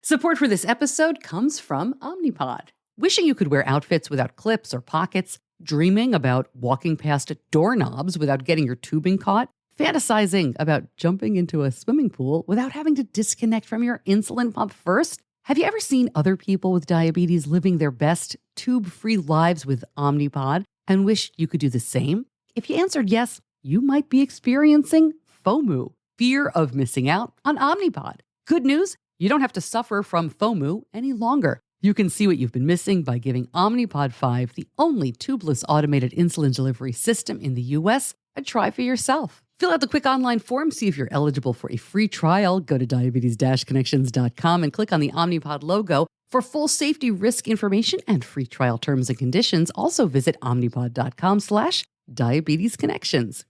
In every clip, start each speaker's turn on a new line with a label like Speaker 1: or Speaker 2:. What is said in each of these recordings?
Speaker 1: Support for this episode comes from Omnipod. Wishing you could wear outfits without clips or pockets, dreaming about walking past doorknobs without getting your tubing caught, fantasizing about jumping into a swimming pool without having to disconnect from your insulin pump first? Have you ever seen other people with diabetes living their best tube-free lives with Omnipod and wish you could do the same? If you answered yes, you might be experiencing FOMO, fear of missing out on Omnipod. Good news, you don't have to suffer from FOMO any longer. You can see what you've been missing by giving Omnipod 5, the only tubeless automated insulin delivery system in the U.S., a try for yourself. Fill out the quick online form, see if you're eligible for a free trial. Go to diabetes-connections.com and click on the Omnipod logo. For full safety risk information and free trial terms and conditions, also visit omnipod.com/diabetesconnections.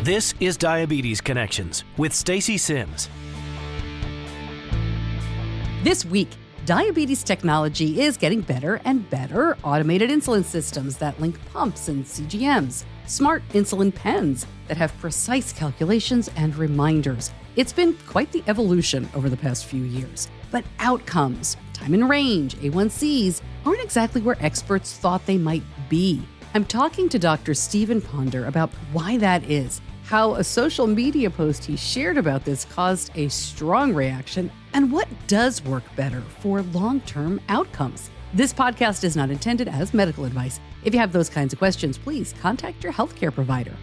Speaker 2: This is Diabetes Connections with Stacey Sims.
Speaker 1: This week, diabetes technology is getting better and better. Automated insulin systems that link pumps and CGMs. Smart insulin pens that have precise calculations and reminders. It's been quite the evolution over the past few years. But outcomes, time in range, A1Cs, aren't exactly where experts thought they might be. I'm talking to Dr. Stephen Ponder about why that is, how a social media post he shared about this caused a strong reaction, and what does work better for long-term outcomes. This podcast is not intended as medical advice. If you have those kinds of questions, please contact your healthcare provider.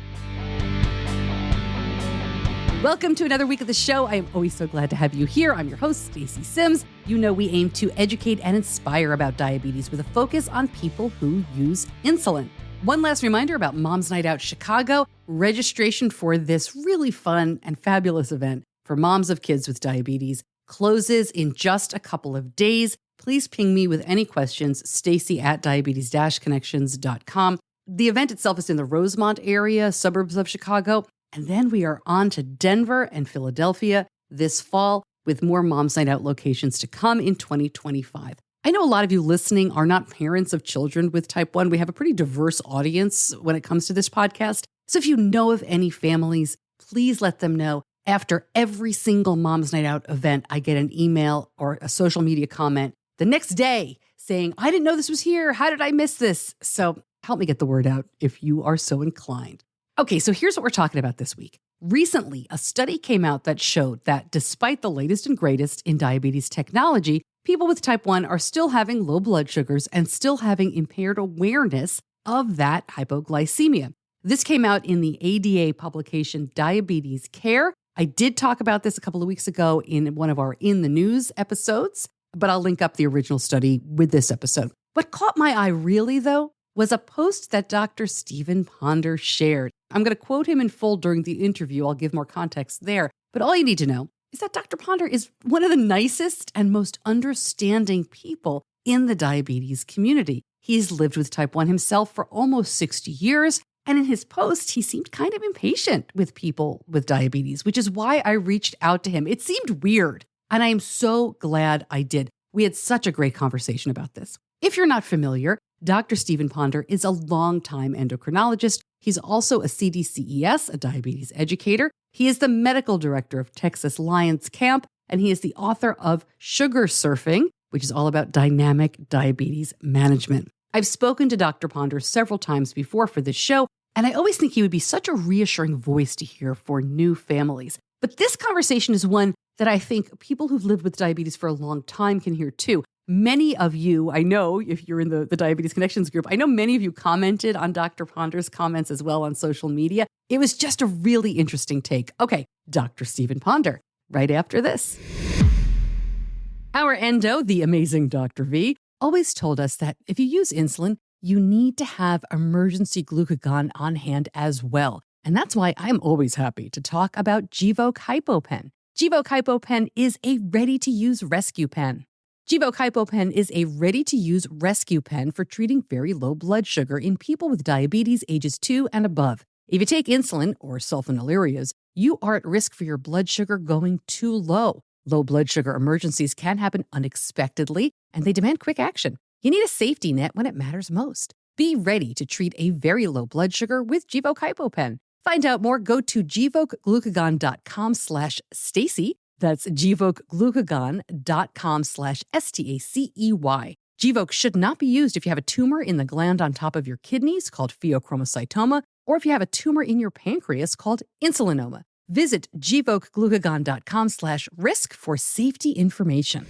Speaker 1: Welcome to another week of the show. I am always so glad to have you here. I'm your host, Stacey Sims. You know we aim to educate and inspire about diabetes with a focus on people who use insulin. One last reminder about Mom's Night Out Chicago. Registration for this really fun and fabulous event for moms of kids with diabetes closes in just a couple of days. Please ping me with any questions, Stacey at diabetes-connections.com. The event itself is in the Rosemont area, suburbs of Chicago. And then we are on to Denver and Philadelphia this fall with more Mom's Night Out locations to come in 2025. I know a lot of you listening are not parents of children with type 1. We have a pretty diverse audience when it comes to this podcast. So if you know of any families, please let them know. After every single Mom's Night Out event, I get an email or a social media comment the next day saying, I didn't know this was here. How did I miss this? So help me get the word out if you are so inclined. Okay, so here's what we're talking about this week. Recently, a study came out that showed that despite the latest and greatest in diabetes technology, people with type 1 are still having low blood sugars and still having impaired awareness of that hypoglycemia. This came out in the ADA publication Diabetes Care. I did talk about this a couple of weeks ago in one of our In the News episodes, but I'll link up the original study with this episode. What caught my eye really, though, was a post that Dr. Stephen Ponder shared. I'm going to quote him in full during the interview. I'll give more context there. But all you need to know is that Dr. Ponder is one of the nicest and most understanding people in the diabetes community. He's lived with type 1 himself for almost 60 years. And in his post, he seemed kind of impatient with people with diabetes, which is why I reached out to him. It seemed weird, and I am so glad I did. We had such a great conversation about this. If you're not familiar, Dr. Stephen Ponder is a longtime endocrinologist. He's also a CDCES, a diabetes educator. He is the medical director of Texas Lions Camp, and he is the author of Sugar Surfing, which is all about dynamic diabetes management. I've spoken to Dr. Ponder several times before for this show, and I always think he would be such a reassuring voice to hear for new families. But this conversation is one that I think people who've lived with diabetes for a long time can hear too. Many of you, I know if you're in the Diabetes Connections group, I know many of you commented on Dr. Ponder's comments as well on social media. It was just a really interesting take. Okay, Dr. Stephen Ponder, right after this. Our endo, the amazing Dr. V, always told us that if you use insulin, you need to have emergency glucagon on hand as well. And that's why I'm always happy to talk about Gvoke HypoPen. Gvoke HypoPen is a ready-to-use rescue pen. Gvoke HypoPen is a ready-to-use rescue pen for treating very low blood sugar in people with diabetes ages 2 and above. If you take insulin or sulfonylureas, you are at risk for your blood sugar going too low. Low blood sugar emergencies can happen unexpectedly, and they demand quick action. You need a safety net when it matters most. Be ready to treat a very low blood sugar with Gvoke HypoPen. Find out more, go to GvokeGlucagon.com/Stacey. That's GvokeGlucagon.com/STACEY. Gvoke should not be used if you have a tumor in the gland on top of your kidneys called pheochromocytoma, or if you have a tumor in your pancreas called insulinoma. Visit GvokeGlucagon.com/risk for safety information.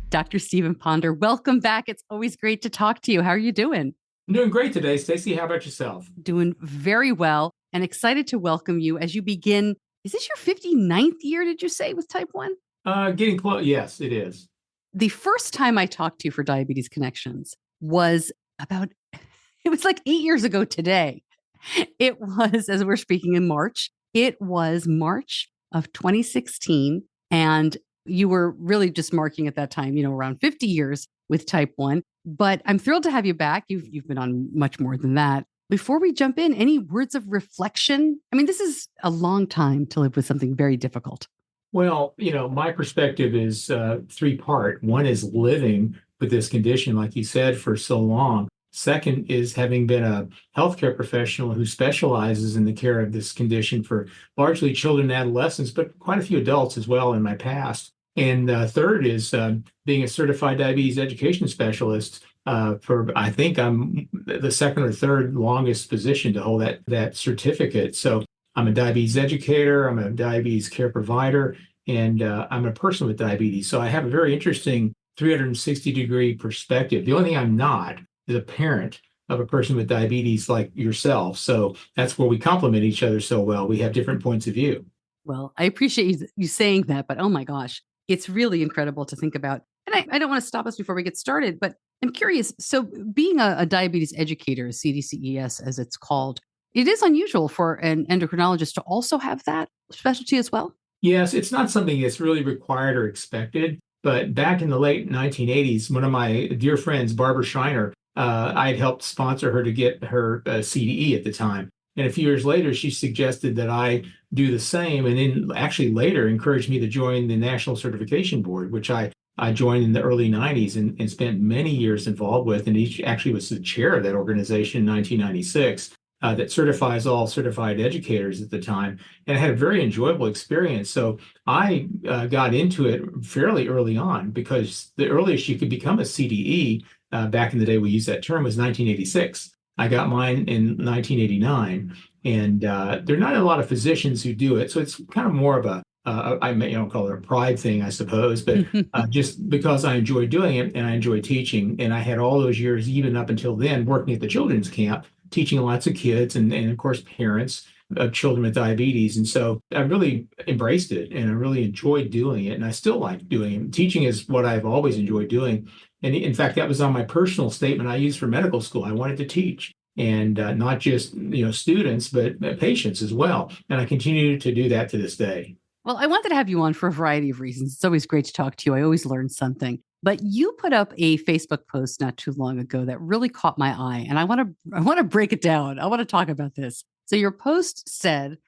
Speaker 1: Dr. Stephen Ponder, welcome back. It's always great to talk to you. How are you doing?
Speaker 3: I'm doing great today, Stacey. How about yourself?
Speaker 1: Doing very well and excited to welcome you as you begin. Is this your 59th year, did you say, with type 1?
Speaker 3: Getting close. Yes, it is.
Speaker 1: The first time I talked to you for Diabetes Connections was it was like 8 years ago today. It was, as we're speaking in March, it was March of 2016. And you were really just marking at that time, around 50 years with type 1. But I'm thrilled to have you back. You've been on much more than that. Before we jump in, any words of reflection? I mean, this is a long time to live with something very difficult.
Speaker 3: Well, my perspective is three-part. One is living with this condition, like you said, for so long. Second is having been a healthcare professional who specializes in the care of this condition for largely children and adolescents, but quite a few adults as well in my past. And third is being a certified diabetes education specialist. I think I'm the second or third longest position to hold that certificate. So I'm a diabetes educator, I'm a diabetes care provider, and I'm a person with diabetes. So I have a very interesting 360-degree perspective. The only thing I'm not is a parent of a person with diabetes like yourself. So that's where we complement each other so well. We have different points of view.
Speaker 1: Well, I appreciate you saying that, but oh my gosh, it's really incredible to think about. And I don't want to stop us before we get started, but I'm curious. So being a diabetes educator, CDCES as it's called, it is unusual for an endocrinologist to also have that specialty as well?
Speaker 3: Yes, it's not something that's really required or expected. But back in the late 1980s, one of my dear friends, Barbara Schreiner, I had helped sponsor her to get her CDE at the time. And a few years later, she suggested that I do the same, and then actually later encouraged me to join the National Certification Board, which I joined in the early 90s and spent many years involved with. And he actually was the chair of that organization in 1996 that certifies all certified educators at the time. And I had a very enjoyable experience. So I got into it fairly early on because the earliest you could become a CDE, back in the day we used that term, was 1986. I got mine in 1989, and there are not a lot of physicians who do it. So it's kind of more of I may call it a pride thing, I suppose, but just because I enjoy doing it and I enjoy teaching. And I had all those years, even up until then, working at the children's camp, teaching lots of kids and of course, parents of children with diabetes. And so I really embraced it and I really enjoyed doing it. And I still like doing it. Teaching is what I've always enjoyed doing. And in fact, that was on my personal statement I used for medical school. I wanted to teach, and not just students, but patients as well. And I continue to do that to this day.
Speaker 1: Well, I wanted to have you on for a variety of reasons. It's always great to talk to you. I always learn something. But you put up a Facebook post not too long ago that really caught my eye, and I want to break it down. I want to talk about this. So your post said,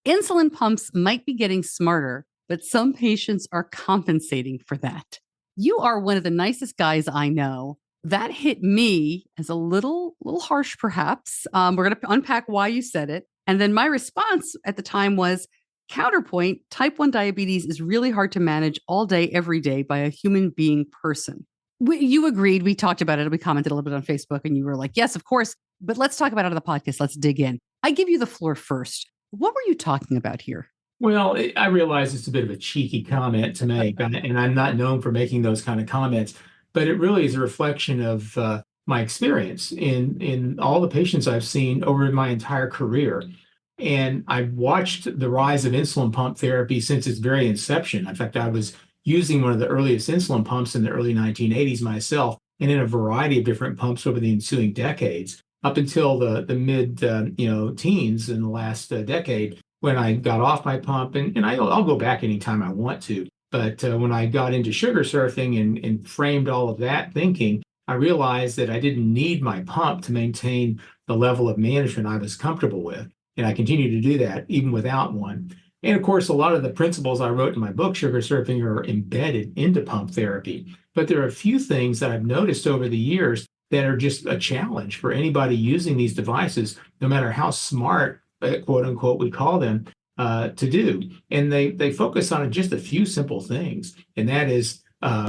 Speaker 1: insulin pumps might be getting smarter, but some patients are compensating for that. You are one of the nicest guys I know. That hit me as a little harsh, perhaps. We're going to unpack why you said it. And then my response at the time was, counterpoint, type 1 diabetes is really hard to manage all day, every day by a human being person. You agreed. We talked about it. We commented a little bit on Facebook and you were like, yes, of course. But let's talk about it on the podcast. Let's dig in. I give you the floor first. What were you talking about here?
Speaker 3: Well, I realize it's a bit of a cheeky comment to make, and I'm not known for making those kind of comments, but it really is a reflection of my experience in all the patients I've seen over my entire career. And I've watched the rise of insulin pump therapy since its very inception. In fact, I was using one of the earliest insulin pumps in the early 1980s myself, and in a variety of different pumps over the ensuing decades, up until the mid teens in the last decade, when I got off my pump. And I'll go back anytime I want to. But when I got into sugar surfing and framed all of that thinking, I realized that I didn't need my pump to maintain the level of management I was comfortable with. And I continue to do that even without one. And of course, a lot of the principles I wrote in my book, Sugar Surfing, are embedded into pump therapy. But there are a few things that I've noticed over the years that are just a challenge for anybody using these devices, no matter how smart, quote unquote, we call them, to do. And they focus on just a few simple things, and that is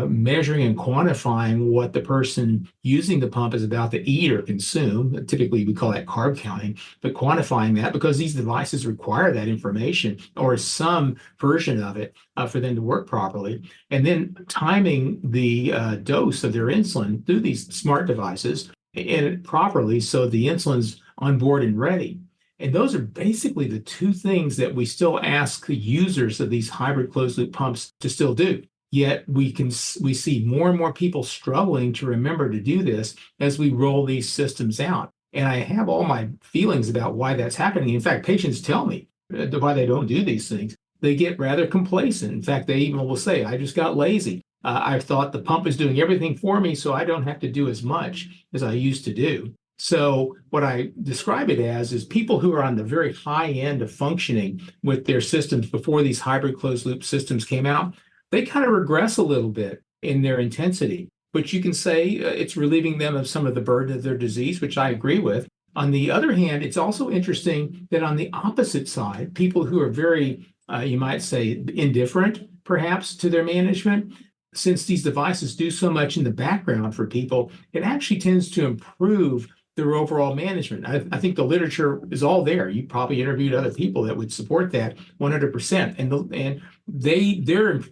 Speaker 3: measuring and quantifying what the person using the pump is about to eat or consume. Typically, we call that carb counting, but quantifying that because these devices require that information or some version of it for them to work properly. And then timing the dose of their insulin through these smart devices and properly so the insulin's on board and ready. And those are basically the two things that we still ask the users of these hybrid closed loop pumps to still do. Yet we see more and more people struggling to remember to do this as we roll these systems out. And I have all my feelings about why that's happening. In fact, patients tell me why they don't do these things. They get rather complacent. In fact, they even will say, I just got lazy. I thought the pump is doing everything for me, so I don't have to do as much as I used to do. So what I describe it as is people who are on the very high end of functioning with their systems before these hybrid closed loop systems came out, they kind of regress a little bit in their intensity. But you can say it's relieving them of some of the burden of their disease, which I agree with. On the other hand, it's also interesting that on the opposite side, people who are very, you might say, indifferent, perhaps, to their management, since these devices do so much in the background for people, it actually tends to improve their overall management. I think the literature is all there. You probably interviewed other people that would support that 100%, and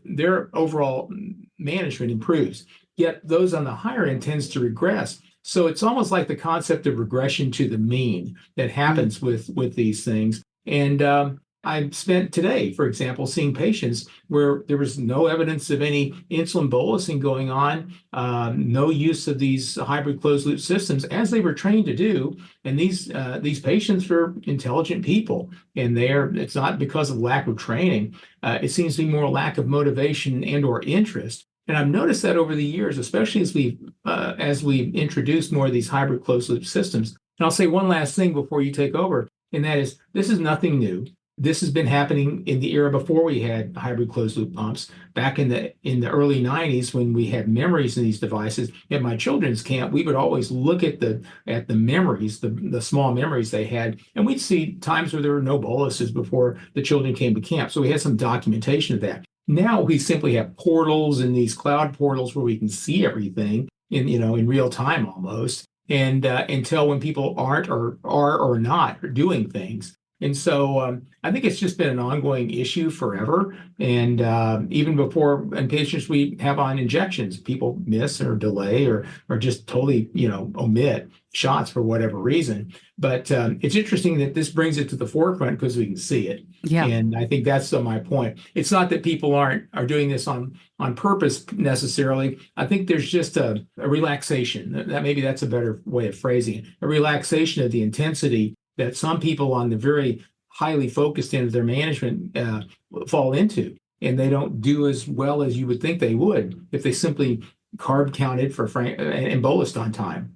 Speaker 3: their overall management improves. Yet those on the higher end tends to regress. So it's almost like the concept of regression to the mean that happens with these things. And I spent today, for example, seeing patients where there was no evidence of any insulin bolusing going on, no use of these hybrid closed loop systems as they were trained to do. And these patients were intelligent people, and it's not because of lack of training. It seems to be more lack of motivation and or interest. And I've noticed that over the years, especially as we introduce more of these hybrid closed loop systems. And I'll say one last thing before you take over, and that is this is nothing new. This has been happening in the era before we had hybrid closed loop pumps. Back in the early 90s, when we had memories in these devices, at my children's camp, we would always look at the memories, the small memories they had, and we'd see times where there were no boluses before the children came to camp. So we had some documentation of that. Now we simply have portals and these cloud portals where we can see everything in real time almost, and tell when people aren't or are or not doing things. And so I think it's just been an ongoing issue forever. And even before, and patients we have on injections, people miss or delay or just totally, omit shots for whatever reason. But it's interesting that this brings it to the forefront because we can see it.
Speaker 1: Yeah.
Speaker 3: And I think that's my point. It's not that people are doing this on purpose necessarily. I think there's just a relaxation. That maybe that's a better way of phrasing it. A relaxation of the intensity that some people on the very highly focused end of their management fall into, and they don't do as well as you would think they would if they simply carb counted and bolused on time.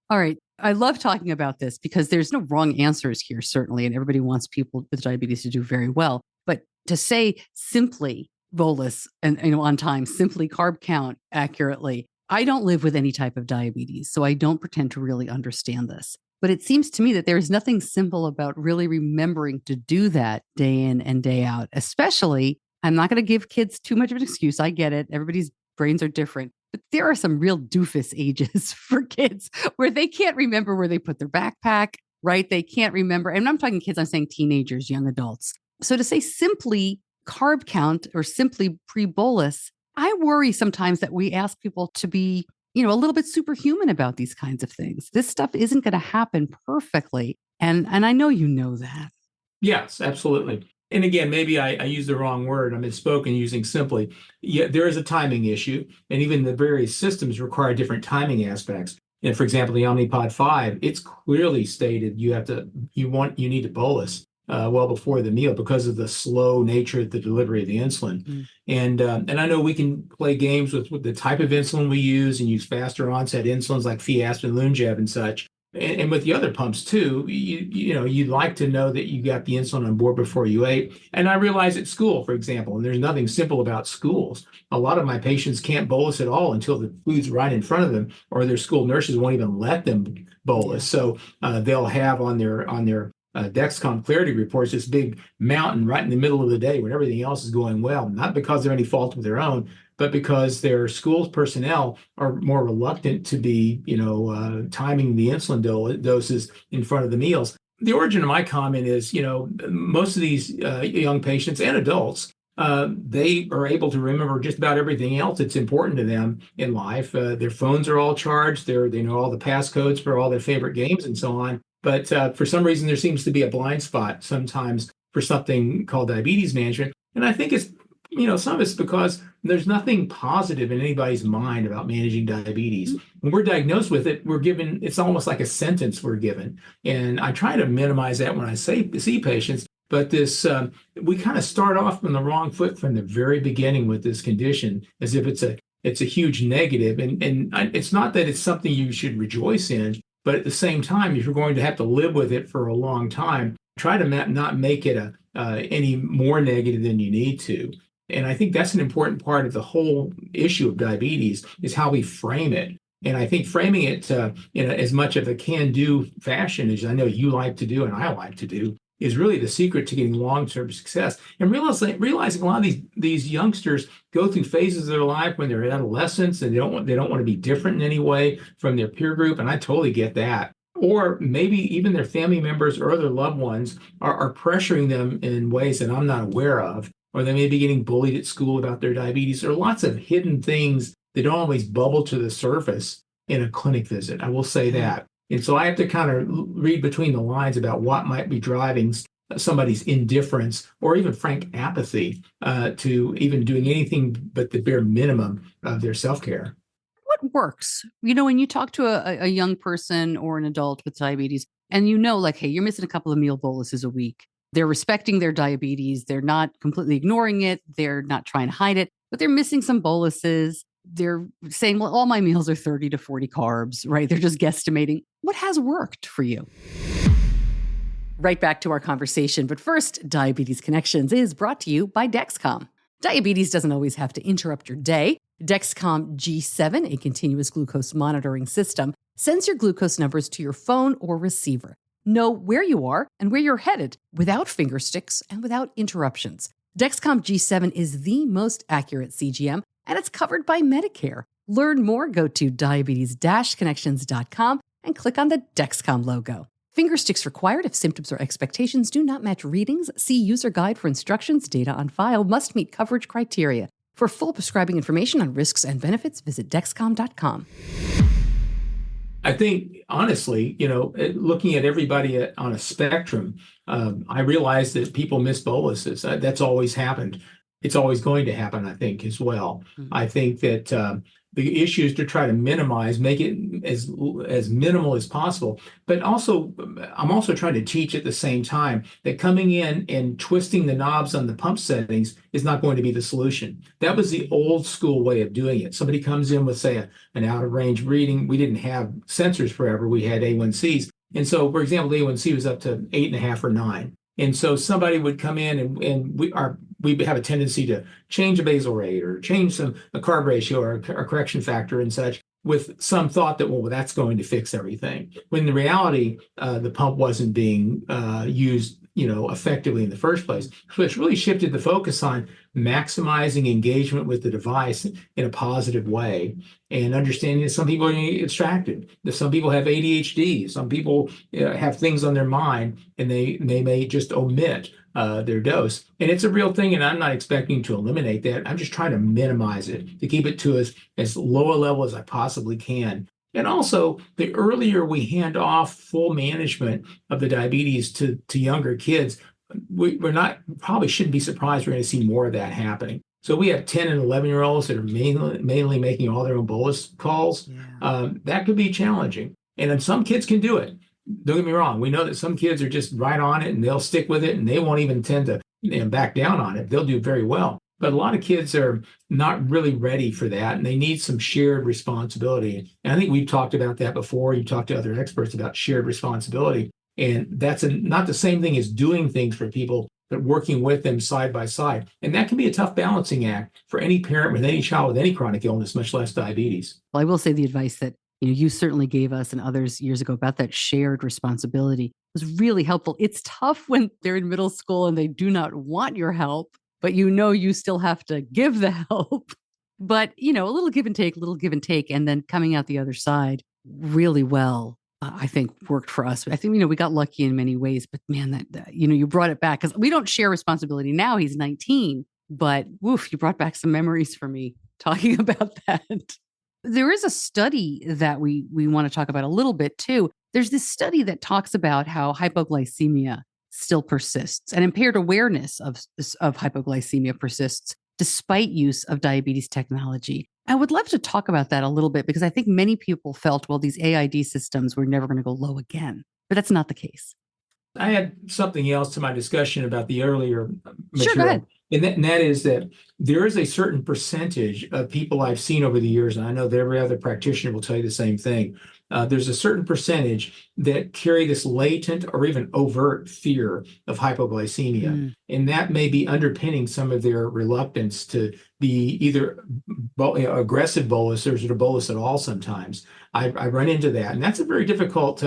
Speaker 1: All right. I love talking about this because there's no wrong answers here, certainly, and everybody wants people with diabetes to do very well. But to say simply bolus and on time, simply carb count accurately, I don't live with any type of diabetes, so I don't pretend to really understand this. But it seems to me that there's nothing simple about really remembering to do that day in and day out, especially, I'm not going to give kids too much of an excuse. I get it. Everybody's brains are different. But there are some real doofus ages for kids where they can't remember where they put their backpack, right? They can't remember. And I'm talking kids, I'm saying teenagers, young adults. So to say simply carb count or simply pre-bolus, I worry sometimes that we ask people to be a little bit superhuman about these kinds of things. This stuff isn't going to happen perfectly. And I know you know that.
Speaker 3: Yes, absolutely. And again, maybe I used the wrong word. I misspoke in using simply. Yeah, there is a timing issue, and even the various systems require different timing aspects. And for example, the Omnipod 5, it's clearly stated you need to bolus well before the meal because of the slow nature of the delivery of the insulin. Mm. And I know we can play games with the type of insulin we use and use faster onset insulins like Fiasp and Lunjab and such. And with the other pumps too, you'd like to know that you got the insulin on board before you ate. And I realize at school, for example, and there's nothing simple about schools. A lot of my patients can't bolus at all until the food's right in front of them, or their school nurses won't even let them bolus. So they'll have on their Dexcom clarity reports this big mountain right in the middle of the day when everything else is going well, not because they're any fault of their own, but because their school personnel are more reluctant to be, timing the insulin doses in front of the meals. The origin of my comment is, most of these young patients and adults, they are able to remember just about everything else that's important to them in life. Their phones are all charged. They know all the passcodes for all their favorite games and so on. But for some reason, there seems to be a blind spot sometimes for something called diabetes management. And I think it's, some of it's because there's nothing positive in anybody's mind about managing diabetes. When we're diagnosed with it, it's almost like a sentence we're given. And I try to minimize that when I see patients. But we kind of start off on the wrong foot from the very beginning with this condition, as if it's a huge negative. And it's not that it's something you should rejoice in, but at the same time, if you're going to have to live with it for a long time, try to not make it any more negative than you need to. And I think that's an important part of the whole issue of diabetes is how we frame it. And I think framing it in as much of a can-do fashion as I know you like to do and I like to do is really the secret to getting long-term success. And realizing a lot of these youngsters go through phases of their life when they're adolescents and they don't want to be different in any way from their peer group. And I totally get that. Or maybe even their family members or other loved ones are pressuring them in ways that I'm not aware of. Or they may be getting bullied at school about their diabetes. There are lots of hidden things that don't always bubble to the surface in a clinic visit. I will say that. And so I have to kind of read between the lines about what might be driving somebody's indifference or even frank apathy to even doing anything but the bare minimum of their self-care.
Speaker 1: What works? When you talk to a young person or an adult with diabetes and hey, you're missing a couple of meal boluses a week. They're respecting their diabetes. They're not completely ignoring it. They're not trying to hide it, but they're missing some boluses. They're saying, well, all my meals are 30 to 40 carbs, right? They're just guesstimating. What has worked for you? Right back to our conversation. But first, Diabetes Connections is brought to you by Dexcom. Diabetes doesn't always have to interrupt your day. Dexcom G7, a continuous glucose monitoring system, sends your glucose numbers to your phone or receiver. Know where you are and where you're headed without finger sticks and without interruptions. Dexcom G7 is the most accurate CGM, and it's covered by Medicare. Learn more, go to diabetes-connections.com and click on the Dexcom logo. Finger sticks required if symptoms or expectations do not match readings. See user guide for instructions. Data on file must meet coverage criteria. For full prescribing information on risks and benefits, visit Dexcom.com.
Speaker 3: I think, honestly, looking at everybody on a spectrum, I realize that people miss boluses. That's always happened. It's always going to happen, I think, as well. Mm-hmm. I think that the issue is to try to make it as minimal as possible. But also, I'm also trying to teach at the same time that coming in and twisting the knobs on the pump settings is not going to be the solution. That was the old school way of doing it. Somebody comes in with, say, an out of range reading. We didn't have sensors forever. We had A1Cs. And so, for example, the A1C was up to 8.5 or 9. And so somebody would come in and we have a tendency to change a basal rate or change a carb ratio or a correction factor and such with some thought that, well, that's going to fix everything. When in reality, the pump wasn't being used, effectively in the first place. So it's really shifted the focus on maximizing engagement with the device in a positive way and understanding that some people are distracted, that some people have ADHD, some people have things on their mind and they may just omit their dose. And it's a real thing, and I'm not expecting to eliminate that. I'm just trying to minimize it, to keep it to as low a level as I possibly can. And also, the earlier we hand off full management of the diabetes to younger kids, probably shouldn't be surprised we're going to see more of that happening. So we have 10 and 11-year-olds that are mainly making all their own bolus calls. Yeah. That could be challenging. And then some kids can do it. Don't get me wrong. We know that some kids are just right on it and they'll stick with it and they won't even tend to back down on it. They'll do very well. But a lot of kids are not really ready for that, and they need some shared responsibility. And I think we've talked about that before. You talked to other experts about shared responsibility. And that's not the same thing as doing things for people, but working with them side by side. And that can be a tough balancing act for any parent with any child with any chronic illness, much less diabetes.
Speaker 1: Well, I will say the advice that you certainly gave us and others years ago about that shared responsibility was really helpful. It's tough when they're in middle school and they do not want your help, but you still have to give the help. But, a little give and take, and then coming out the other side really well, I think worked for us. I think, we got lucky in many ways, but man, that you brought it back because we don't share responsibility now. He's 19, but woof, you brought back some memories for me talking about that. There is a study that we want to talk about a little bit too. There's this study that talks about how hypoglycemia still persists and impaired awareness of hypoglycemia persists despite use of diabetes technology. I would love to talk about that a little bit because I think many people felt, well, these AID systems were never going to go low again, but that's not the case.
Speaker 3: I had something else to my discussion about the earlier material.
Speaker 1: Sure, go ahead.
Speaker 3: And that is that there is a certain percentage of people I've seen over the years, and I know that every other practitioner will tell you the same thing. There's a certain percentage that carry this latent or even overt fear of hypoglycemia. And that may be underpinning some of their reluctance to be either aggressive bolusers or to bolus at all sometimes. I run into that. And that's a very difficult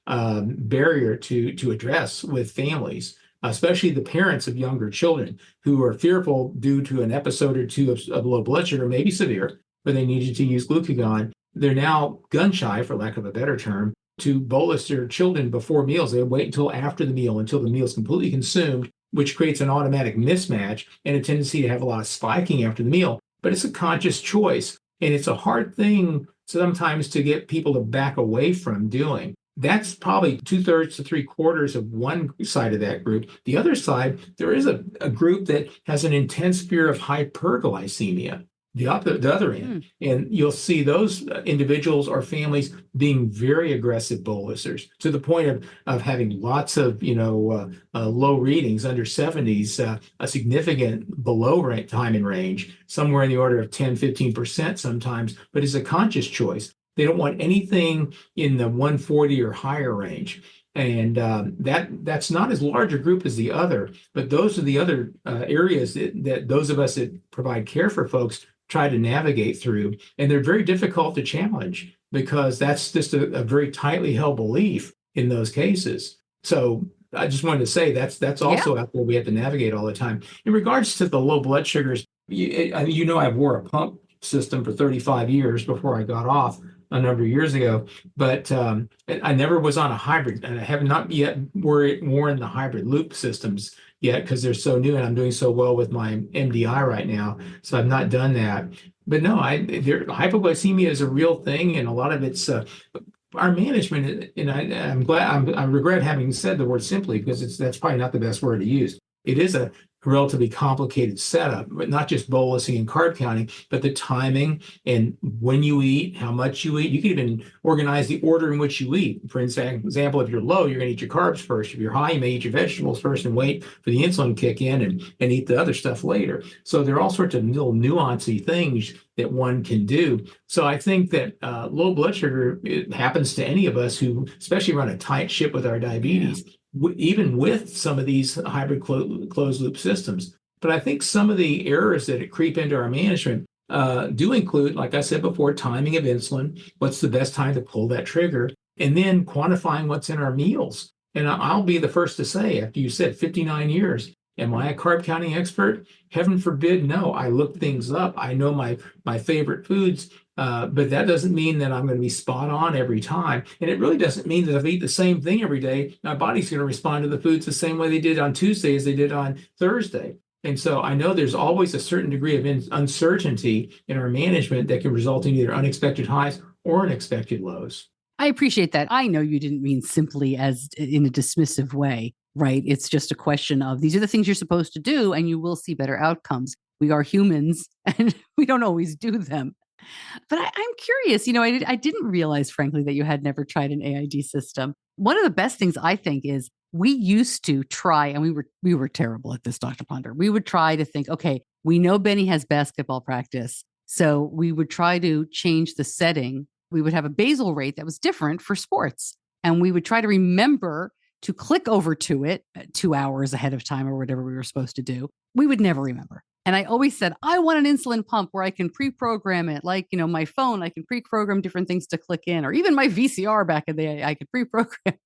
Speaker 3: barrier to address with families, especially the parents of younger children who are fearful due to an episode or two of low blood sugar, maybe severe, where they needed to use glucagon. They're now gun shy, for lack of a better term, to bolus their children before meals. They wait until after the meal, until the meal is completely consumed, which creates an automatic mismatch and a tendency to have a lot of spiking after the meal. But it's a conscious choice. And it's a hard thing sometimes to get people to back away from doing. That's probably 2/3 to 3/4 of one side of that group. The other side, there is a group that has an intense fear of hyperglycemia, the other end. And you'll see those individuals or families being very aggressive bolusers to the point of having lots of, low readings under 70s, a significant below time in range, somewhere in the order of 10-15% sometimes, but it's a conscious choice. They don't want anything in the 140 or higher range. And that's not as large a group as the other, but those are the other areas that those of us that provide care for folks try to navigate through. And they're very difficult to challenge because that's just a very tightly held belief in those cases. So I just wanted to say that's also out there we have to navigate all the time. In regards to the low blood sugars, I wore a pump system for 35 years before I got off a number of years ago, but I never was on a hybrid, and I have not yet worn the hybrid loop systems yet because they're so new, and I'm doing so well with my MDI right now, so I've not done that. But no, hypoglycemia is a real thing, and a lot of it's our management. And I regret having said the word simply because that's probably not the best word to use. It is a relatively complicated setup, but not just bolusing and carb counting, but the timing and when you eat, how much you eat. You can even organize the order in which you eat. For example, if you're low, you're going to eat your carbs first. If you're high, you may eat your vegetables first and wait for the insulin to kick in and eat the other stuff later. So there are all sorts of little nuancy things that one can do. So I think that low blood sugar, it happens to any of us who especially run a tight ship with our diabetes. Even with some of these hybrid closed loop systems. But I think some of the errors that creep into our management do include, like I said before, timing of insulin, what's the best time to pull that trigger, and then quantifying what's in our meals. And I'll be the first to say, after you said 59 years, am I a carb counting expert? Heaven forbid, no. I look things up. I know my favorite foods. But that doesn't mean that I'm going to be spot on every time. And it really doesn't mean that if I eat the same thing every day, my body's going to respond to the foods the same way they did on Tuesday as they did on Thursday. And so I know there's always a certain degree of uncertainty in our management that can result in either unexpected highs or unexpected lows.
Speaker 1: I appreciate that. I know you didn't mean simply as in a dismissive way, right? It's just a question of these are the things you're supposed to do and you will see better outcomes. We are humans and we don't always do them. But I'm curious, I didn't realize, frankly, that you had never tried an AID system. One of the best things I think is we used to try, and we were terrible at this, Dr. Ponder. We would try to think, okay, We know Benny has basketball practice. So we would try to change the setting. We would have a basal rate that was different for sports. And we would try to remember to click over to it 2 hours ahead of time or whatever we were supposed to do. We would never remember. And I always said, I want an insulin pump where I can pre-program it. Like, my phone, I can pre-program different things to click in, or even my VCR back in the day, I could pre-program.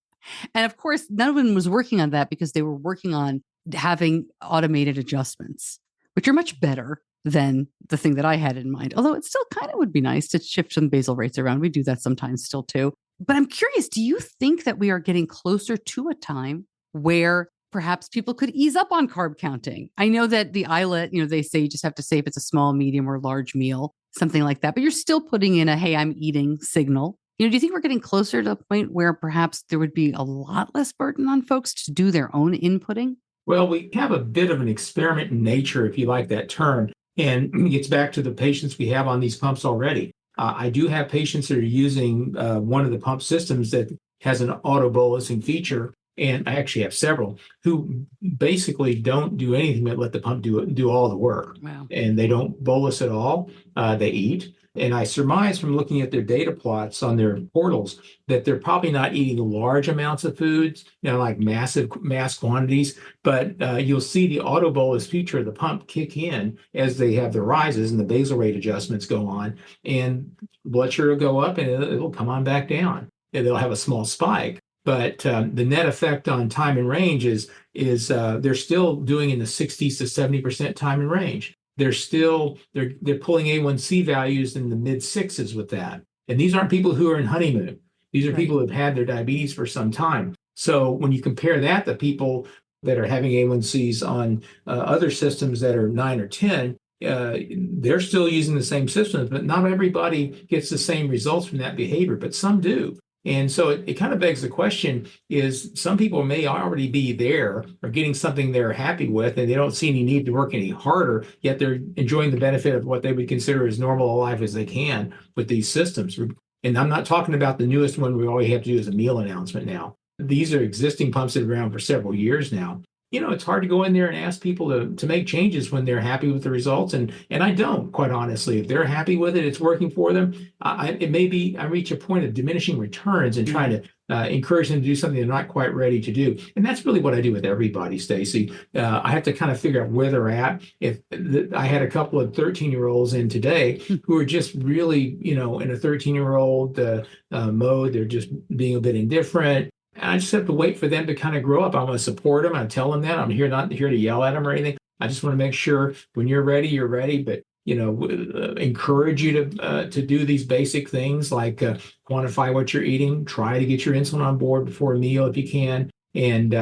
Speaker 1: And of course, none of them was working on that because they were working on having automated adjustments, which are much better than the thing that I had in mind. Although it still kind of would be nice to shift some basal rates around. We do that sometimes still too. But I'm curious, do you think that we are getting closer to a time where perhaps people could ease up on carb counting? I know that the islet, they say you just have to say if it's a small, medium, or large meal, something like that. But you're still putting in a, hey, I'm eating signal. Do you think we're getting closer to the point where perhaps there would be a lot less burden on folks to do their own inputting?
Speaker 3: Well, we have a bit of an experiment in nature, if you like that term, and it gets back to the patients we have on these pumps already. I do have patients that are using one of the pump systems that has an auto bolusing feature, and I actually have several who basically don't do anything but let the pump do all the work.
Speaker 1: Wow.
Speaker 3: And they don't bolus at all. They eat. And I surmise from looking at their data plots on their portals that they're probably not eating large amounts of foods, like mass quantities, but you'll see the auto bolus feature of the pump kick in as they have the rises and the basal rate adjustments go on, and blood sugar will go up and it'll come on back down. And they'll have a small spike. But the net effect on time and range is they're still doing in the 60s to 70% time and range. They're pulling A1C values in the mid sixes with that. And these aren't people who are in honeymoon. These are people who have had their diabetes for some time. So when you compare that to people that are having A1Cs on other systems that are 9 or 10, they're still using the same systems, but not everybody gets the same results from that behavior, but some do. And so it kind of begs the question is some people may already be there or getting something they're happy with, and they don't see any need to work any harder, yet they're enjoying the benefit of what they would consider as normal a life as they can with these systems. And I'm not talking about the newest one we always have to do as a meal announcement now. These are existing pumps that have been around for several years now. It's hard to go in there and ask people to make changes when they're happy with the results. And I don't, quite honestly. If they're happy with it, it's working for them. It may be I reach a point of diminishing returns and trying to encourage them to do something they're not quite ready to do. And that's really what I do with everybody, Stacey. I have to kind of figure out where they're at. I had a couple of 13-year-olds in today who are just really, in a 13-year-old mode. They're just being a bit indifferent. And I just have to wait for them to kind of grow up. I want to support them. I tell them that. I'm not here to yell at them or anything. I just want to make sure when you're ready, you're ready. But, encourage you to do these basic things like quantify what you're eating. Try to get your insulin on board before a meal if you can. And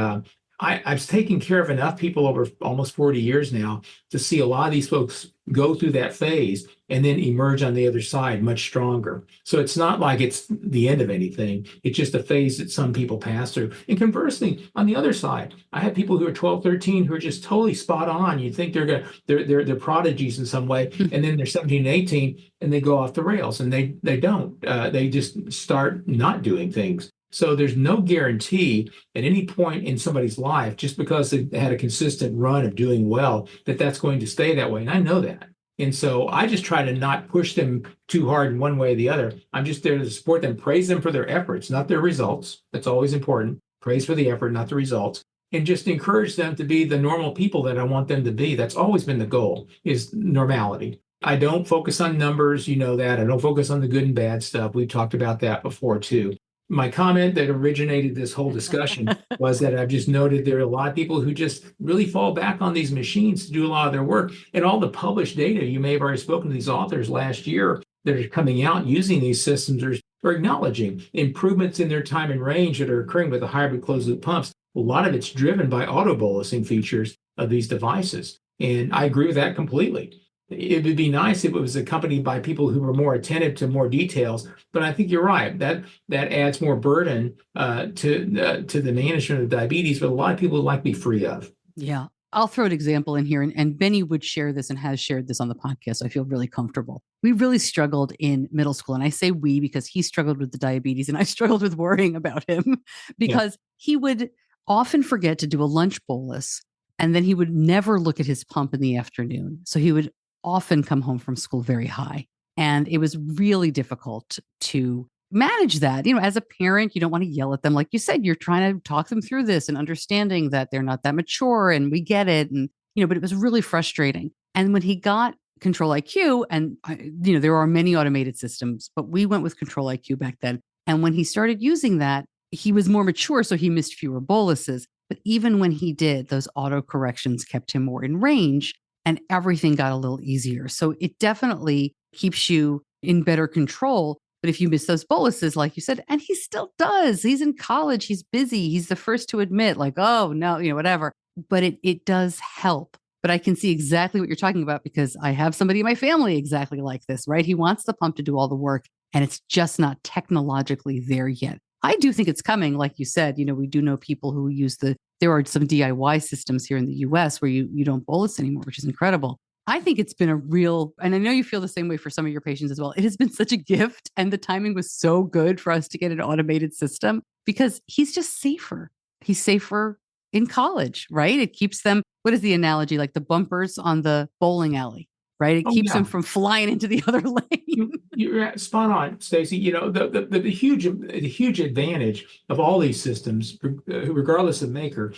Speaker 3: I've taken care of enough people over almost 40 years now to see a lot of these folks go through that phase and then emerge on the other side much stronger. So it's not like it's the end of anything. It's just a phase that some people pass through. And conversely, on the other side, I have people who are 12, 13 who are just totally spot on. You'd think they're prodigies in some way. And then they're 17, 18 and they go off the rails, and they don't. They just start not doing things. So there's no guarantee at any point in somebody's life, just because they had a consistent run of doing well, that that's going to stay that way. And I know that. And so I just try to not push them too hard in one way or the other. I'm just there to support them, praise them for their efforts, not their results. That's always important. Praise for the effort, not the results. And just encourage them to be the normal people that I want them to be. That's always been the goal, is normality. I don't focus on numbers, you know that. I don't focus on the good and bad stuff. We've talked about that before too. My comment that originated this whole discussion was that I've just noted there are a lot of people who just really fall back on these machines to do a lot of their work. And all the published data, you may have already spoken to these authors last year that are coming out using these systems are acknowledging improvements in their time and range that are occurring with the hybrid closed loop pumps. A lot of it's driven by auto bolusing features of these devices. And I agree with that completely. It would be nice if it was accompanied by people who were more attentive to more details, but I think you're right. That adds more burden to the management of diabetes, but a lot of people would like to be free of.
Speaker 1: Yeah. I'll throw an example in here, and Benny would share this and has shared this on the podcast, so I feel really comfortable. We really struggled in middle school, and I say we because he struggled with the diabetes, and I struggled with worrying about him because he would often forget to do a lunch bolus And then he would never look at his pump in the afternoon. So he would often come home from school very high. And it was really difficult to manage that. As a parent, you don't want to yell at them. Like you said, you're trying to talk them through this and understanding that they're not that mature and we get it. And, but it was really frustrating. And when he got Control IQ, and, there are many automated systems, but we went with Control IQ back then. And when he started using that, he was more mature, so he missed fewer boluses. But even when he did, those auto corrections kept him more in range and everything got a little easier. So it definitely keeps you in better control. But if you miss those boluses, like you said, and he still does, he's in college, he's busy, he's the first to admit, like, oh, no, whatever. But it does help. But I can see exactly what you're talking about because I have somebody in my family exactly like this, right? He wants the pump to do all the work and it's just not technologically there yet. I do think it's coming. Like you said, we do know people who use there are some DIY systems here in the US where you don't bolus anymore, which is incredible. I think it's been and I know you feel the same way for some of your patients as well. It has been such a gift and the timing was so good for us to get an automated system because he's just safer. He's safer in college, right? It keeps them, what is the analogy? Like the bumpers on the bowling alley, right? It keeps them from flying into the other lane.
Speaker 3: You're spot on, Stacey. The huge advantage of all these systems, regardless of maker,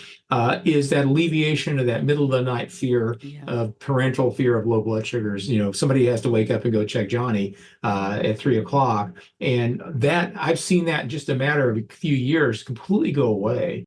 Speaker 3: is that alleviation of that middle of the night fear of parental fear of low blood sugars. Somebody has to wake up and go check Johnny at 3:00, and that I've seen that in just a matter of a few years completely go away.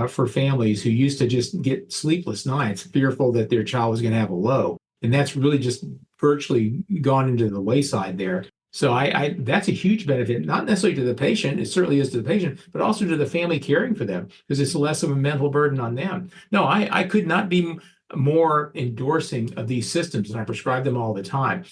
Speaker 3: For families who used to just get sleepless nights, fearful that their child was going to have a low. And that's really just virtually gone into the wayside there. So that's a huge benefit, not necessarily to the patient, it certainly is to the patient, but also to the family caring for them, because it's less of a mental burden on them. No, I could not be more endorsing of these systems, and I prescribe them all the time.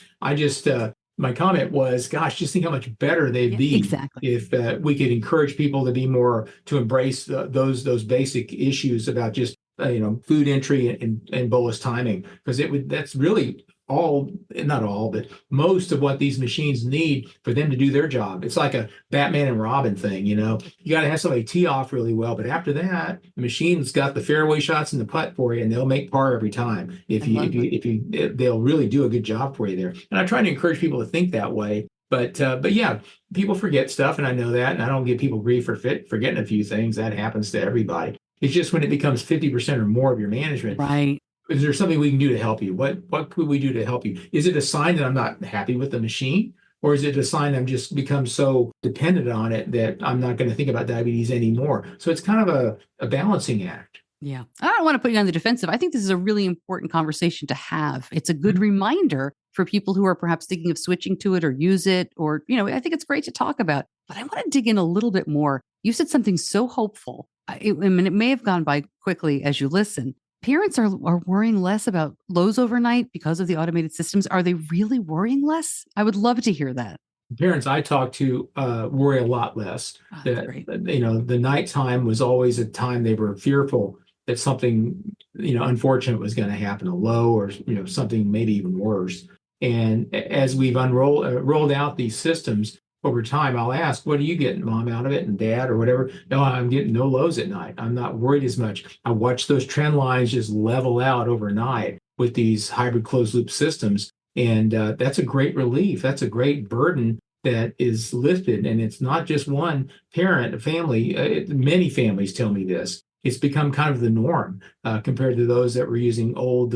Speaker 3: My comment was, gosh, just think how much better they'd be if we could encourage people to be more, to embrace those basic issues about just, food entry and bolus timing, because that's really not all, but most of what these machines need for them to do their job. It's like a Batman and Robin thing, you got to have somebody tee off really well, but after that, the machine's got the fairway shots and the putt for you, and they'll make par every time. They'll really do a good job for you there. And I try to encourage people to think that way. But yeah, people forget stuff, and I know that, and I don't give people grief for forgetting a few things. That happens to everybody. It's just when it becomes 50% or more of your management.
Speaker 1: Right.
Speaker 3: Is there something we can do to help you? What could we do to help you? Is it a sign that I'm not happy with the machine? Or is it a sign I'm just become so dependent on it that I'm not going to think about diabetes anymore? So it's kind of a balancing act.
Speaker 1: Yeah. I don't want to put you on the defensive. I think this is a really important conversation to have. It's a good reminder for people who are perhaps thinking of switching to it or use it, or, I think it's great to talk about. But I want to dig in a little bit more. You said something so hopeful. It may have gone by quickly as you listen. Parents are worrying less about lows overnight because of the automated systems. Are they really worrying less? I would love to hear that.
Speaker 3: Parents I talk to worry a lot less. The nighttime was always a time they were fearful that something, unfortunate was going to happen, a low or, something maybe even worse. And as we've rolled out these systems over time, I'll ask, what are you getting, Mom, out of it, and Dad, or whatever? No, I'm getting no lows at night. I'm not worried as much. I watch those trend lines just level out overnight with these hybrid closed loop systems. And that's a great relief. That's a great burden that is lifted. And it's not just one parent, a family. Many families tell me this. It's become kind of the norm compared to those that were using old,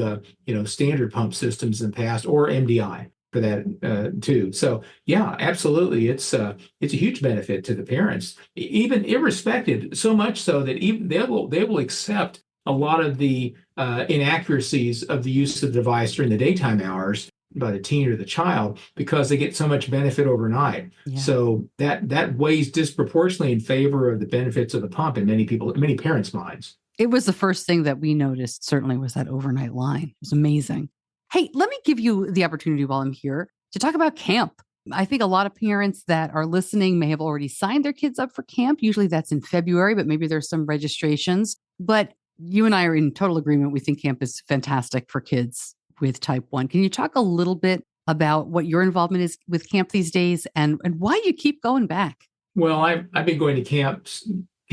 Speaker 3: standard pump systems in the past, or MDI. For that too. So yeah, absolutely. It's a huge benefit to the parents, even irrespective, so much so that even they will accept a lot of the inaccuracies of the use of the device during the daytime hours by the teen or the child, because they get so much benefit overnight. Yeah. So that weighs disproportionately in favor of the benefits of the pump in many parents' minds.
Speaker 1: It was the first thing that we noticed, certainly, was that overnight line. It was amazing. Hey, let me give you the opportunity while I'm here to talk about camp. I think a lot of parents that are listening may have already signed their kids up for camp. Usually that's in February, but maybe there's some registrations. But you and I are in total agreement. We think camp is fantastic for kids with type 1. Can you talk a little bit about what your involvement is with camp these days and why you keep going back?
Speaker 3: Well, I've been going to camp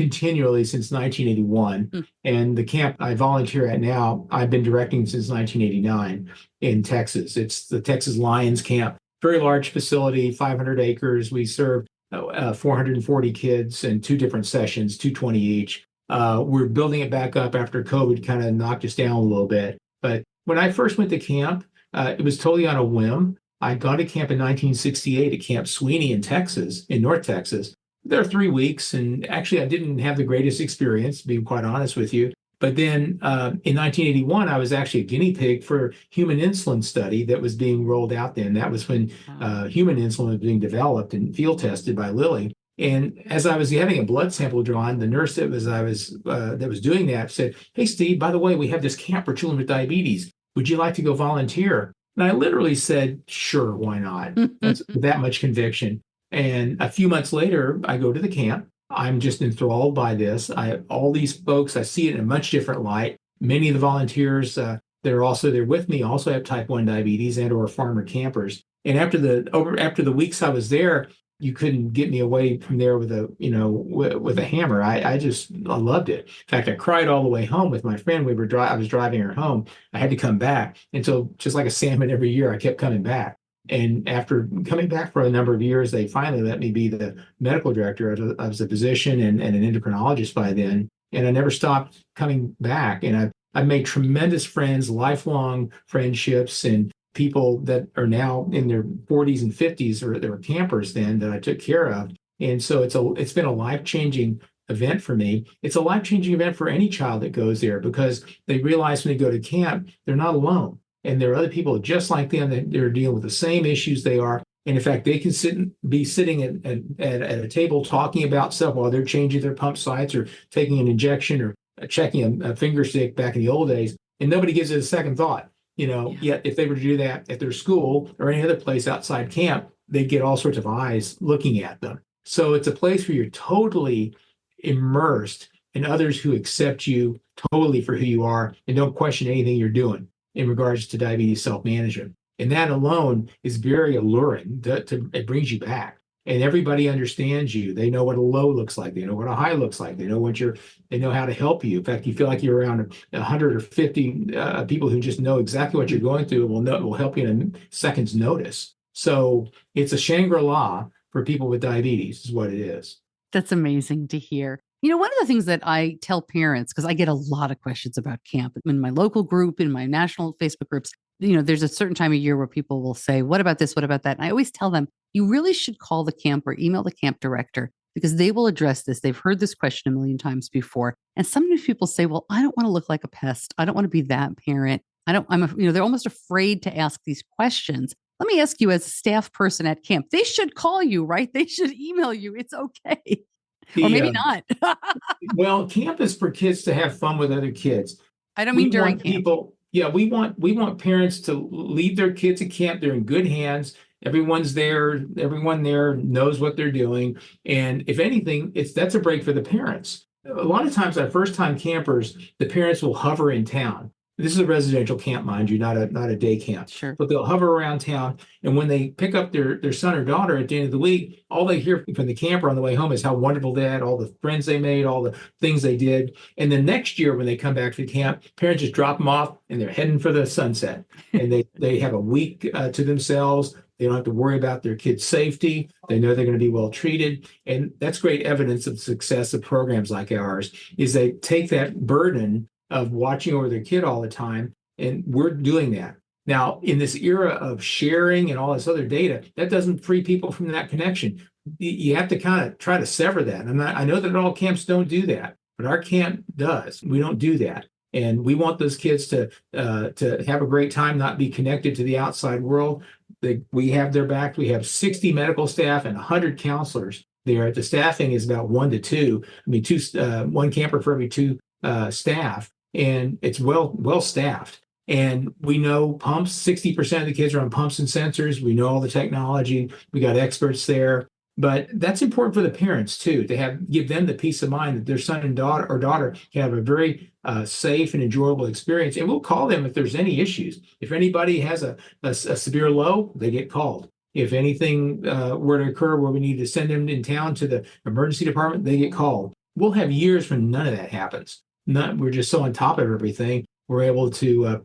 Speaker 3: continually since 1981.
Speaker 1: Mm.
Speaker 3: And the camp I volunteer at now, I've been directing since 1989 in Texas. It's the Texas Lions Camp, very large facility, 500 acres. We serve 440 kids in 2 different sessions, 220 each. We're building it back up after COVID kind of knocked us down a little bit. But when I first went to camp, it was totally on a whim. I'd gone to camp in 1968 at Camp Sweeney in Texas, in North Texas. There 3 weeks, and actually I didn't have the greatest experience, to be quite honest with you. But then in 1981, I was actually a guinea pig for human insulin study that was being rolled out then. That was when human insulin was being developed and field tested by Lilly. And as I was having a blood sample drawn, the nurse that was doing that said, "Hey, Steve, by the way, we have this camp for children with diabetes. Would you like to go volunteer?" And I literally said, "Sure, why not?" That's that much conviction. And a few months later, I go to the camp. I'm just enthralled by this. All these folks, I see it in a much different light. Many of the volunteers that are also there with me also have type 1 diabetes and or farmer campers. And after the weeks I was there, you couldn't get me away from there with a hammer. I loved it. In fact, I cried all the way home with my friend. I was driving her home. I had to come back. And so just like a salmon every year, I kept coming back. And after coming back for a number of years, they finally let me be the medical director. I was a physician and an endocrinologist by then. And I never stopped coming back. And I've made tremendous friends, lifelong friendships, and people that are now in their 40s and 50s, or they were campers then, that I took care of. And so it's been a life-changing event for me. It's a life-changing event for any child that goes there, because they realize when they go to camp, they're not alone. And there are other people just like them that they're dealing with the same issues they are. And in fact, they can be sitting at a table talking about stuff while they're changing their pump sites or taking an injection or checking a finger stick back in the old days. And nobody gives it a second thought. Yet if they were to do that at their school or any other place outside camp, they'd get all sorts of eyes looking at them. So it's a place where you're totally immersed in others who accept you totally for who you are and don't question anything you're doing in regards to diabetes self-management. And that alone is very alluring. It brings you back. And everybody understands you. They know what a low looks like. They know what a high looks like. They know how to help you. In fact, you feel like you're around 100 or 50 people who just know exactly what you're going through and will help you in a second's notice. So it's a Shangri-La for people with diabetes is what it is.
Speaker 1: That's amazing to hear. One of the things that I tell parents, because I get a lot of questions about camp in my local group, in my national Facebook groups, there's a certain time of year where people will say, "What about this? What about that?" And I always tell them, you really should call the camp or email the camp director, because they will address this. They've heard this question a million times before. And sometimes people say, "Well, I don't want to look like a pest. I don't want to be that parent. They're almost afraid to ask these questions." Let me ask you, as a staff person at camp, they should call you, right? They should email you. It's okay. Or maybe not.
Speaker 3: Well, camp is for kids to have fun with other kids.
Speaker 1: I don't mean during camp.
Speaker 3: We want parents to leave their kids at camp. They're in good hands. Everyone there knows what they're doing. And if anything, that's a break for the parents. A lot of times, our first-time campers, the parents will hover in town. This is a residential camp, mind you, not a day camp.
Speaker 1: Sure.
Speaker 3: But they'll hover around town, and when they pick up their son or daughter at the end of the week, all they hear from the camper on the way home is how wonderful they had, all the friends they made, all the things they did. And then next year, when they come back to camp, parents just drop them off, and they're heading for the sunset. And they have a week to themselves. They don't have to worry about their kids' safety. They know they're going to be well treated. And that's great evidence of the success of programs like ours, is they take that burden of watching over their kid all the time, and we're doing that. Now, in this era of sharing and all this other data, that doesn't free people from that connection. You have to kind of try to sever that. And I know that all camps don't do that, but our camp does. We don't do that. And we want those kids to have a great time, not be connected to the outside world. We have their back. We have 60 medical staff and 100 counselors there. The staffing is about 1 to 2. One camper for every 2 staff. And it's well staffed. And we know pumps, 60% of the kids are on pumps and sensors. We know all the technology. We got experts there. But that's important for the parents too, to give them the peace of mind that their son and daughter can have a very safe and enjoyable experience. And we'll call them if there's any issues. If anybody has a severe low, they get called. If anything were to occur where we need to send them in town to the emergency department, they get called. We'll have years when none of that happens. We're just so on top of everything, we're able to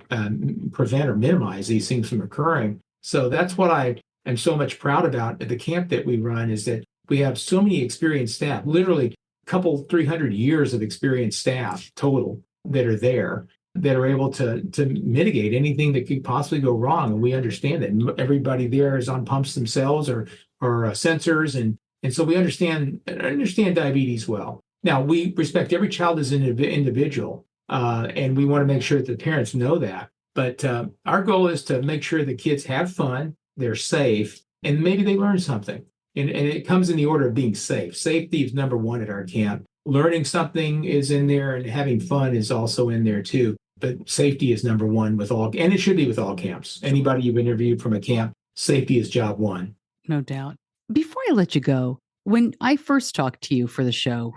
Speaker 3: prevent or minimize these things from occurring. So that's what I am so much proud about at the camp that we run, is that we have so many experienced staff, literally a couple, 300 years of experienced staff total that are there, that are able to mitigate anything that could possibly go wrong. And we understand that everybody there is on pumps themselves or sensors. And so we understand diabetes well. Now, we respect every child as an individual, and we want to make sure that the parents know that. But our goal is to make sure the kids have fun, they're safe, and maybe they learn something. And it comes in the order of being safe. Safety is number one at our camp. Learning something is in there, and having fun is also in there too. But safety is number one with all, and it should be with all camps. Anybody you've interviewed from a camp, safety is job one.
Speaker 1: No doubt. Before I let you go, when I first talked to you for the show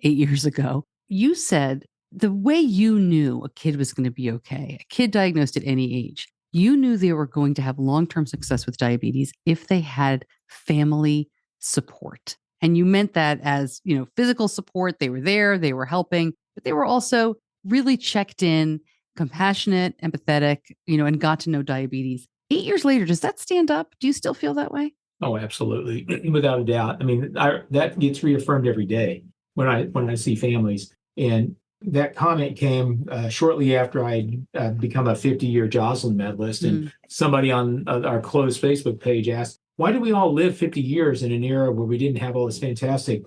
Speaker 1: 8 years ago, you said the way you knew a kid was going to be okay, a kid diagnosed at any age, you knew they were going to have long-term success with diabetes if they had family support. And you meant that as, physical support. They were there, they were helping, but they were also really checked in, compassionate, empathetic, and got to know diabetes. 8 years later, does that stand up? Do you still feel that way?
Speaker 3: Oh, absolutely. Without a doubt. I mean, that gets reaffirmed every day when I see families. And that comment came shortly after I'd become a 50-year Joslin medalist. And somebody on our closed Facebook page asked, why do we all live 50 years in an era where we didn't have all this fantastic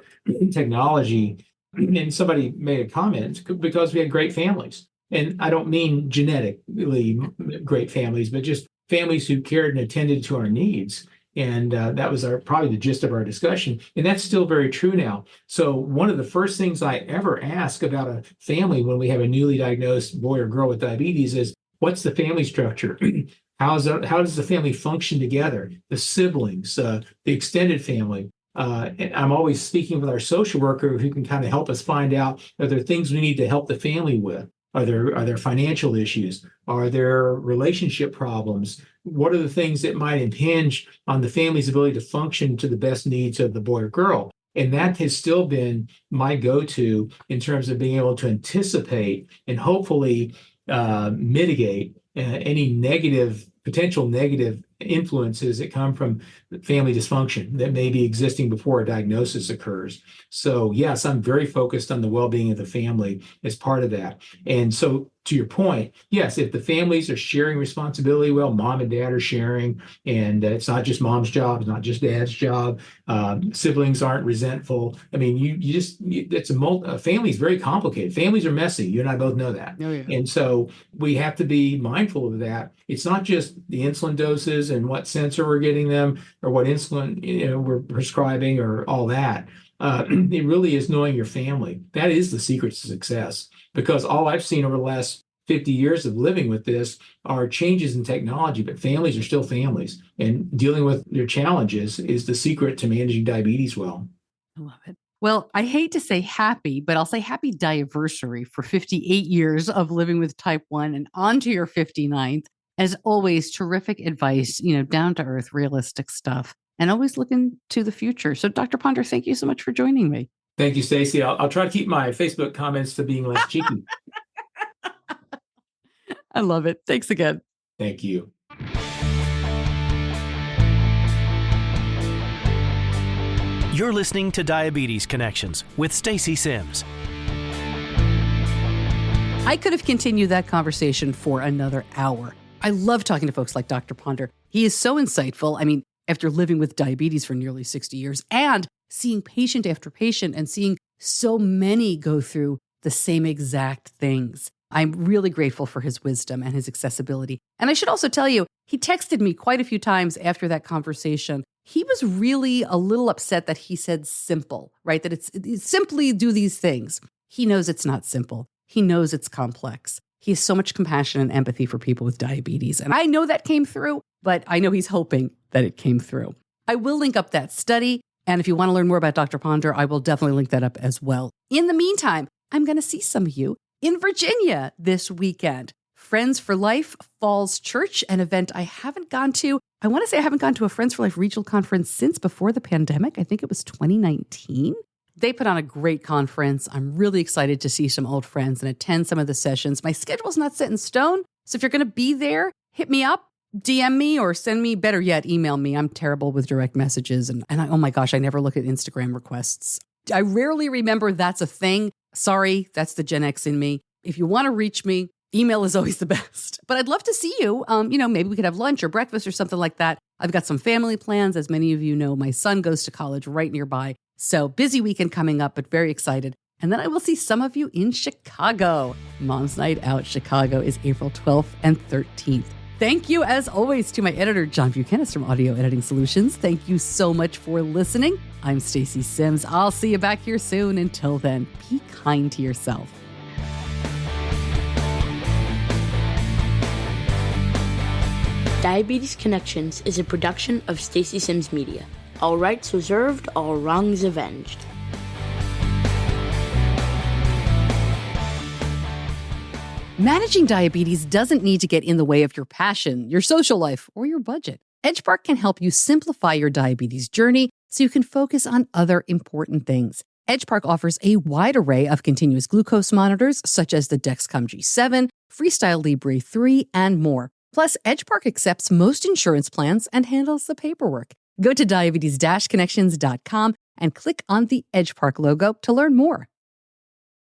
Speaker 3: technology? And somebody made a comment, because we had great families. And I don't mean genetically great families, but just families who cared and attended to our needs. And that was probably the gist of our discussion. And that's still very true now. So one of the first things I ever ask about a family when we have a newly diagnosed boy or girl with diabetes is, what's the family structure? How does the family function together? The siblings, the extended family. And I'm always speaking with our social worker who can kind of help us find out, are there things we need to help the family with? Are there financial issues? Are there relationship problems? What are the things that might impinge on the family's ability to function to the best needs of the boy or girl? And that has still been my go-to in terms of being able to anticipate and hopefully mitigate any potential negative influences that come from family dysfunction that may be existing before a diagnosis occurs. So yes, I'm very focused on the well-being of the family as part of that. And so to your point, yes, if the families are sharing responsibility well, mom and dad are sharing, and it's not just mom's job, it's not just dad's job, siblings aren't resentful. I mean, a family is very complicated. Families are messy. You and I both know that.
Speaker 1: Oh, yeah.
Speaker 3: And so we have to be mindful of that. It's not just the insulin doses and what sensor we're getting them or what insulin we're prescribing or all that. It really is knowing your family. That is the secret to success, because all I've seen over the last 50 years of living with this are changes in technology, but families are still families, and dealing with their challenges is the secret to managing diabetes well.
Speaker 1: I love it. Well, I hate to say happy, but I'll say happy diaversary for 58 years of living with type 1 and on to your 59th. As always, terrific advice, down to earth, realistic stuff, and always looking to the future. So Dr. Ponder, thank you so much for joining me.
Speaker 3: Thank you, Stacey. I'll try to keep my Facebook comments to being less cheeky.
Speaker 1: I love it. Thanks again.
Speaker 3: Thank you.
Speaker 2: You're listening to Diabetes Connections with Stacey Sims.
Speaker 1: I could have continued that conversation for another hour. I love talking to folks like Dr. Ponder. He is so insightful. I mean, after living with diabetes for nearly 60 years and seeing patient after patient and seeing so many go through the same exact things, I'm really grateful for his wisdom and his accessibility. And I should also tell you, he texted me quite a few times after that conversation. He was really a little upset that he said simple, right? That it's simply do these things. He knows it's not simple. He knows it's complex. He has so much compassion and empathy for people with diabetes. And I know that came through, but I know he's hoping that it came through. I will link up that study. And if you want to learn more about Dr. Ponder, I will definitely link that up as well. In the meantime, I'm going to see some of you in Virginia this weekend. Friends for Life Falls Church, an event I haven't gone to. I want to say I haven't gone to a Friends for Life regional conference since before the pandemic. I think it was 2019. They put on a great conference. I'm really excited to see some old friends and attend some of the sessions. My schedule's not set in stone, so if you're going to be there, hit me up, DM me, or send me, better yet, email me. I'm terrible with direct messages, and oh my gosh, I never look at Instagram requests. I rarely remember that's a thing. Sorry, that's the Gen X in me. If you want to reach me, email is always the best. But I'd love to see you. Maybe we could have lunch or breakfast or something like that. I've got some family plans. As many of you know, my son goes to college right nearby. So busy weekend coming up, but very excited. And then I will see some of you in Chicago. Mom's Night Out Chicago is April 12th and 13th. Thank you, as always, to my editor, John Buchanan from Audio Editing Solutions. Thank you so much for listening. I'm Stacey Sims. I'll see you back here soon. Until then, be kind to yourself.
Speaker 4: Diabetes Connections is a production of Stacey Sims Media. All rights reserved, all wrongs avenged.
Speaker 1: Managing diabetes doesn't need to get in the way of your passion, your social life, or your budget. Edgepark can help you simplify your diabetes journey so you can focus on other important things. Edgepark offers a wide array of continuous glucose monitors, such as the Dexcom G7, Freestyle Libre 3, and more. Plus, Edgepark accepts most insurance plans and handles the paperwork. Go to diabetes-connections.com and click on the Edgepark logo to learn more.